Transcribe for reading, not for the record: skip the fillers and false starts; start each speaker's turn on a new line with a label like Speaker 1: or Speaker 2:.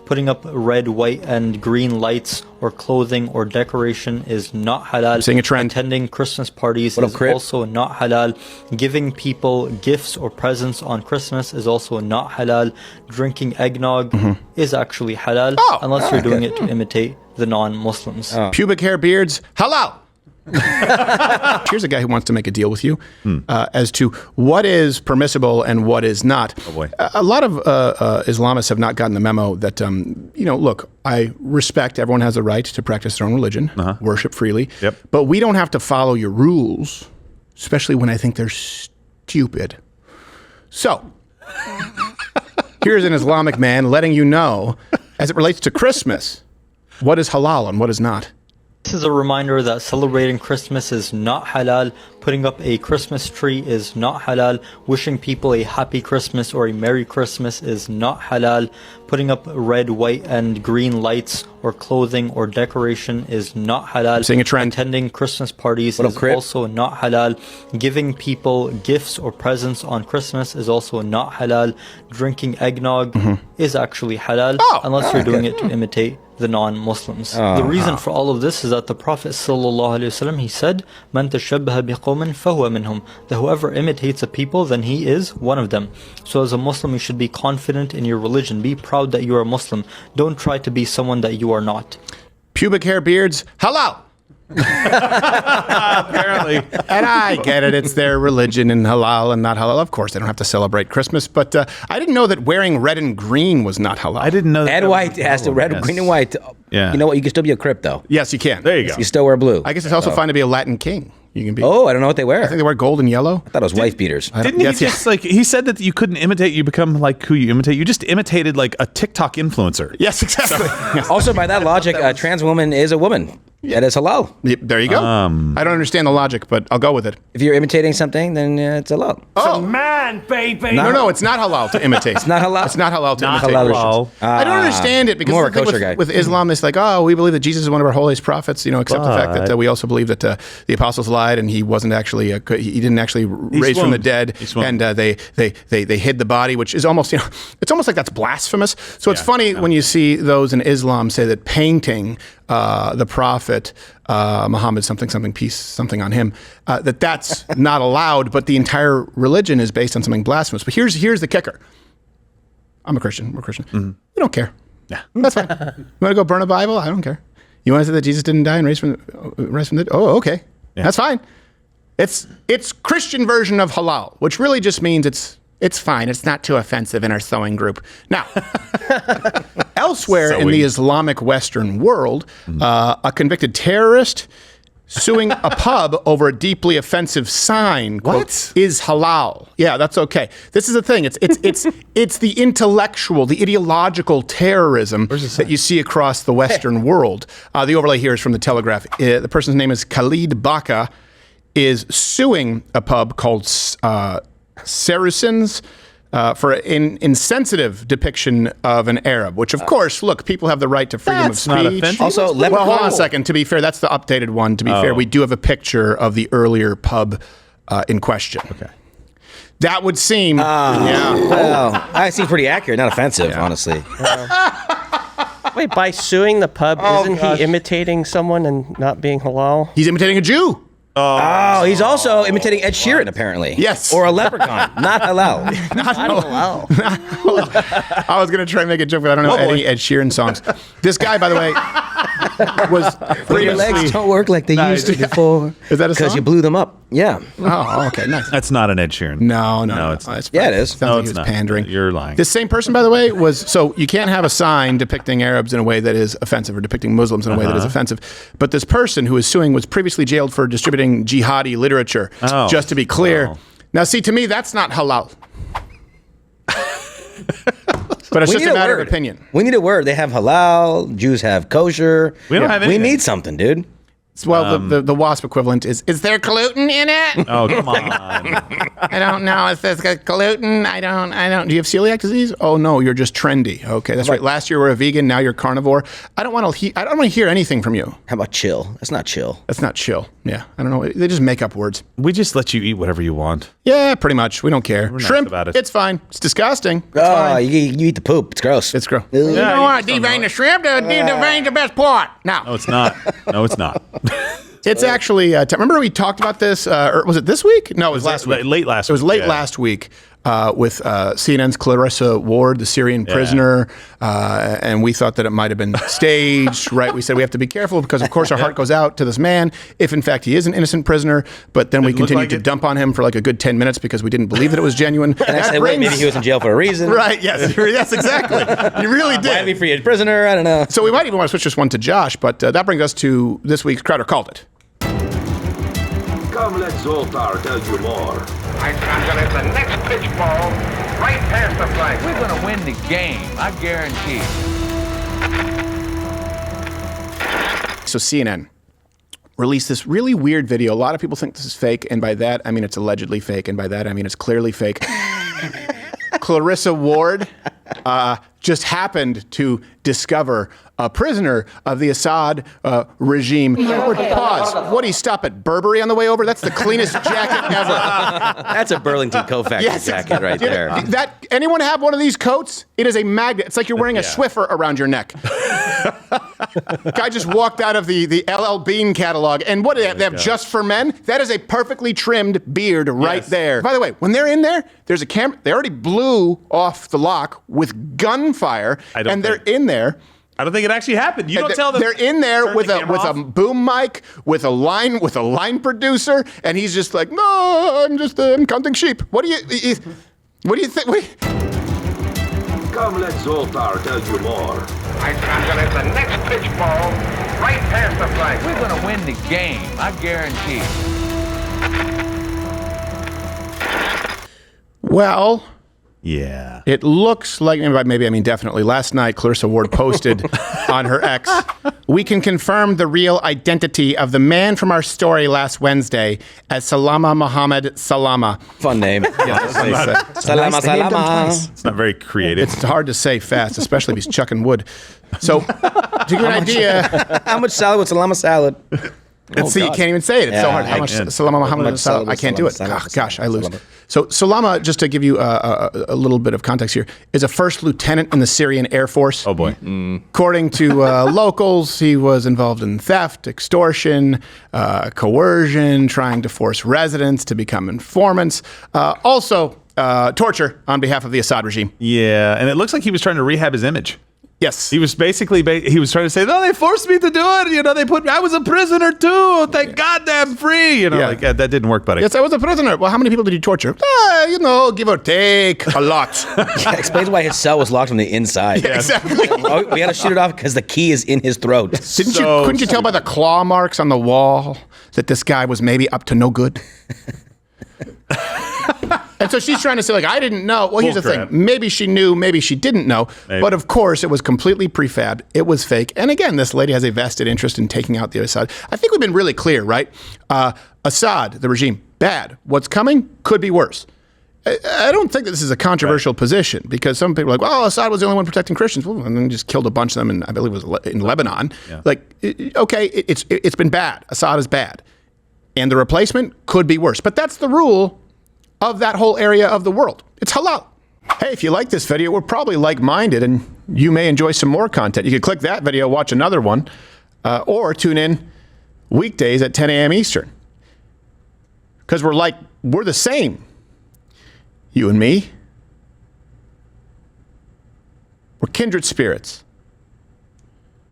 Speaker 1: Putting up red, white, and green lights or clothing or decoration is not halal.
Speaker 2: Seeing a trend.
Speaker 1: Attending Christmas parties is also not halal. Giving people gifts or presents on Christmas is also not halal. Drinking eggnog is actually halal, unless you're doing it to imitate the non-Muslims.
Speaker 2: Pubic hair beards, halal. Here's a guy who wants to make a deal with you as to what is permissible and what is not.
Speaker 3: Oh boy.
Speaker 2: A lot of Islamists have not gotten the memo that, look, I respect everyone has a right to practice their own religion, worship freely, but we don't have to follow your rules, especially when I think they're stupid. So, here's an Islamic man letting you know, as it relates to Christmas, what is halal and what is not.
Speaker 1: This is a reminder that celebrating Christmas is not halal. Putting up a Christmas tree is not halal. Wishing people a happy Christmas or a Merry Christmas is not halal. Putting up red, white, and green lights or clothing or decoration is not halal.
Speaker 2: Seeing a trend.
Speaker 1: Attending Christmas parties is also not halal. Giving people gifts or presents on Christmas is also not halal. Drinking eggnog is actually halal, unless you're doing it to imitate the non-Muslims. The reason for all of this is that the Prophet ﷺ, he said, "Man tashabbaha biqawmin fahuwa minhum," that whoever imitates a people, then he is one of them. So as a Muslim, you should be confident in your religion. Be proud that you are a Muslim. Don't try to be someone that you are not.
Speaker 2: Pubic hair beards, halal.
Speaker 3: Apparently.
Speaker 2: And I get it. It's their religion and halal and not halal. Of course, they don't have to celebrate Christmas, but I didn't know that wearing red and green was not halal.
Speaker 3: I didn't know that.
Speaker 4: And white has to red, green, and white.
Speaker 3: Yeah.
Speaker 4: You know what? You can still be a Crip, though.
Speaker 2: Yes, you can.
Speaker 3: There you go.
Speaker 4: You still wear blue.
Speaker 2: I guess it's also fine to be a Latin king. You can be.
Speaker 4: Oh, I don't know what they wear.
Speaker 2: I think they wear gold and yellow.
Speaker 4: I thought it was wife beaters.
Speaker 3: Didn't he just he said that you couldn't imitate, you become like who you imitate. You just imitated like a TikTok influencer.
Speaker 2: Yes, exactly.
Speaker 4: Also, by that logic, a trans woman is a woman. That is halal.
Speaker 2: There you go. I don't understand the logic, but I'll go with it.
Speaker 4: If you're imitating something, then it's halal.
Speaker 2: Oh,
Speaker 5: man, baby.
Speaker 2: No, it's not halal to imitate.
Speaker 4: It's not halal.
Speaker 2: It's not halal to
Speaker 4: Not
Speaker 2: imitate
Speaker 4: halal.
Speaker 2: Christians. I don't understand it because
Speaker 4: more
Speaker 2: the thing
Speaker 4: a kosher guy.
Speaker 2: with Islam, it's like, oh, we believe that Jesus is one of our holiest prophets. Except the fact that we also believe that the apostles lied and he wasn't actually he didn't actually raise from the dead, and they hid the body, which is almost it's almost like that's blasphemous. So it's funny when you see those in Islam say that painting the prophet Muhammad something peace something on him that's not allowed, but the entire religion is based on something blasphemous. But here's the kicker. I'm a Christian. We're Christian. We don't care. Yeah, that's fine. You want to go burn a Bible? I don't care. You want to say that Jesus didn't die and rise from the dead? Oh, okay. Yeah. That's fine. It's Christian version of halal, which really just means it's fine. It's not too offensive in our sewing group. Now, elsewhere in the Islamic Western world, a convicted terrorist suing a pub over a deeply offensive sign quote, is halal. Yeah, that's okay. This is the thing. It's the intellectual, the ideological terrorism that you see across the Western world. The overlay here is from the Telegraph. The person's name is Khalid Baka, is suing a pub called Saracens for an insensitive depiction of an Arab, which, of course, look, people have the right to freedom of speech.
Speaker 4: Also,
Speaker 2: hold on a second. To be fair, that's the updated one. To be fair, we do have a picture of the earlier pub in question. Okay. That would seem,
Speaker 4: Well, that seems pretty accurate, not offensive, honestly.
Speaker 5: Wait, by suing the pub, isn't he imitating someone and not being halal?
Speaker 2: He's imitating a Jew.
Speaker 4: Oh, he's also imitating Ed Sheeran, apparently.
Speaker 2: Yes.
Speaker 4: Or a leprechaun. Not halal.
Speaker 2: Not halal. I was going to try and make a joke, but I don't know any Ed Sheeran songs. This guy, by the way, was previously...
Speaker 4: Your legs don't work like they used to before.
Speaker 2: Is that a song?
Speaker 4: Because you blew them up. Yeah.
Speaker 2: Oh, okay, nice.
Speaker 3: That's not an Ed Sheeran.
Speaker 2: No,
Speaker 3: it's not.
Speaker 4: Yeah, it is.
Speaker 2: Sounds like he was pandering.
Speaker 3: You're lying.
Speaker 2: This same person, by the way, was... So you can't have a sign depicting Arabs in a way that is offensive or depicting Muslims in a way that is offensive. But this person who is suing was previously jailed for distributing jihadi literature. Just to be clear. Now, see, to me, that's not halal. But it's just a matter of opinion.
Speaker 4: We need a word. They have halal. Jews have kosher.
Speaker 3: We don't have anything.
Speaker 4: We need something, dude.
Speaker 2: Well, the WASP equivalent is there gluten in it?
Speaker 3: Oh, come on.
Speaker 2: I don't know. If there's gluten, I don't. Do you have celiac disease? Oh no, you're just trendy. Okay, that's right. Last year you were a vegan. Now you're carnivore. I don't want to hear anything from you.
Speaker 4: How about chill? That's not chill.
Speaker 2: That's not chill. Yeah, I don't know. They just make up words.
Speaker 3: We just let you eat whatever you want.
Speaker 2: Yeah, pretty much. We don't care.
Speaker 3: We're nice
Speaker 2: Shrimp,
Speaker 3: about it.
Speaker 2: It's fine. It's disgusting. It's
Speaker 4: Oh,
Speaker 2: fine.
Speaker 4: you eat the poop. It's gross.
Speaker 2: It's gross.
Speaker 4: Yeah,
Speaker 2: you don't want to devein the shrimp. Devein's the best part.
Speaker 3: No, it's not. No, it's not.
Speaker 2: It's actually. Remember we talked about this, or was it this week? No, it was last week.
Speaker 3: Late last week.
Speaker 2: It was late last week with CNN's Clarissa Ward, the Syrian prisoner, and we thought that it might have been staged, right? We said we have to be careful because, of course, our heart goes out to this man if, in fact, he is an innocent prisoner. But then we continued to dump on him for like a good 10 minutes because we didn't believe that it was genuine.
Speaker 4: And I said, wait, maybe he was in jail for a reason.
Speaker 2: Right, yes, exactly. You really did.
Speaker 4: Why be free as prisoner? I don't know.
Speaker 2: So we might even want to switch this one to Josh, but that brings us to this week's Crowder Called It.
Speaker 6: Come, let Zoltar tell you more.
Speaker 7: I'm gonna hit the next pitch ball right past the flag.
Speaker 8: We're gonna win the game, I guarantee.
Speaker 2: So CNN released this really weird video. A lot of people think this is fake, and by that I mean it's allegedly fake, and by that I mean it's clearly fake. Clarissa Ward just happened to discover a prisoner of the Assad regime. Pause. What, do you stop at Burberry on the way over? That's the cleanest jacket ever.
Speaker 4: That's a Burlington Co-Factory jacket right there.
Speaker 2: Anyone have one of these coats? It is a magnet. It's like you're wearing a Swiffer around your neck. Guy just walked out of the LL Bean catalog. And what do they have just for men? That is a perfectly trimmed beard right there. By the way, when they're in there, there's a camera. They already blew off the lock with gunfire. And they're in there.
Speaker 3: I don't think it actually happened. You don't tell them.
Speaker 2: They're in there with a boom mic, with a line producer, and he's just like, no, I'm counting sheep. What do you think?
Speaker 6: Come, let Zoltar tell you more.
Speaker 7: I'm gonna hit the next pitch ball right past the flag.
Speaker 8: We're gonna win the game, I guarantee.
Speaker 2: Well.
Speaker 3: Yeah.
Speaker 2: It looks like, maybe I mean definitely, last night Clarissa Ward posted on her X, we can confirm the real identity of the man from our story last Wednesday as Salama Mohammed Salama.
Speaker 4: Fun name.
Speaker 3: Salama, Salama. It's not very creative.
Speaker 2: It's hard to say fast, especially if he's chucking wood. So, to give you an idea.
Speaker 4: How much salad with Salama salad?
Speaker 2: See, you can't even say it. It's so hard. How much Salama Muhammad Salama? I can't do it. Oh, gosh, I lose. So Salama, just to give you a little bit of context here, is a first lieutenant in the Syrian Air Force.
Speaker 3: Oh, boy.
Speaker 2: According to locals, he was involved in theft, extortion, coercion, trying to force residents to become informants. Also, torture on behalf of the Assad regime.
Speaker 3: Yeah, and it looks like he was trying to rehab his image.
Speaker 2: Yes.
Speaker 3: He was basically, he was trying to say, no, they forced me to do it. You know, I was a prisoner too. Thank God I'm free. You know, that didn't work, buddy.
Speaker 2: Yes, I was a prisoner. Well, how many people did you torture? Give or take, a lot.
Speaker 4: Explains why his cell was locked from the inside.
Speaker 2: Yeah, exactly.
Speaker 4: We had to shoot it off because the key is in his throat.
Speaker 2: Couldn't you tell by the claw marks on the wall that this guy was maybe up to no good? And so she's trying to say, like, I didn't know. Well, here's the thing. Maybe she knew, maybe she didn't know. Maybe. But of course, it was completely prefab. It was fake. And again, this lady has a vested interest in taking out the Assad. I think we've been really clear, right? Assad, the regime, bad. What's coming could be worse. I don't think that this is a controversial position because some people are like, well, Assad was the only one protecting Christians. Well, and then just killed a bunch of them, and I believe it was in Lebanon. Yeah. Like, okay, it's been bad. Assad is bad. And the replacement could be worse. But that's the rule of that whole area of the world. It's halal. Hey, if you like this video, we're probably like-minded and you may enjoy some more content. You could click that video, watch another one, or tune in weekdays at 10 a.m. Eastern. Because we're the same. You and me. We're kindred spirits.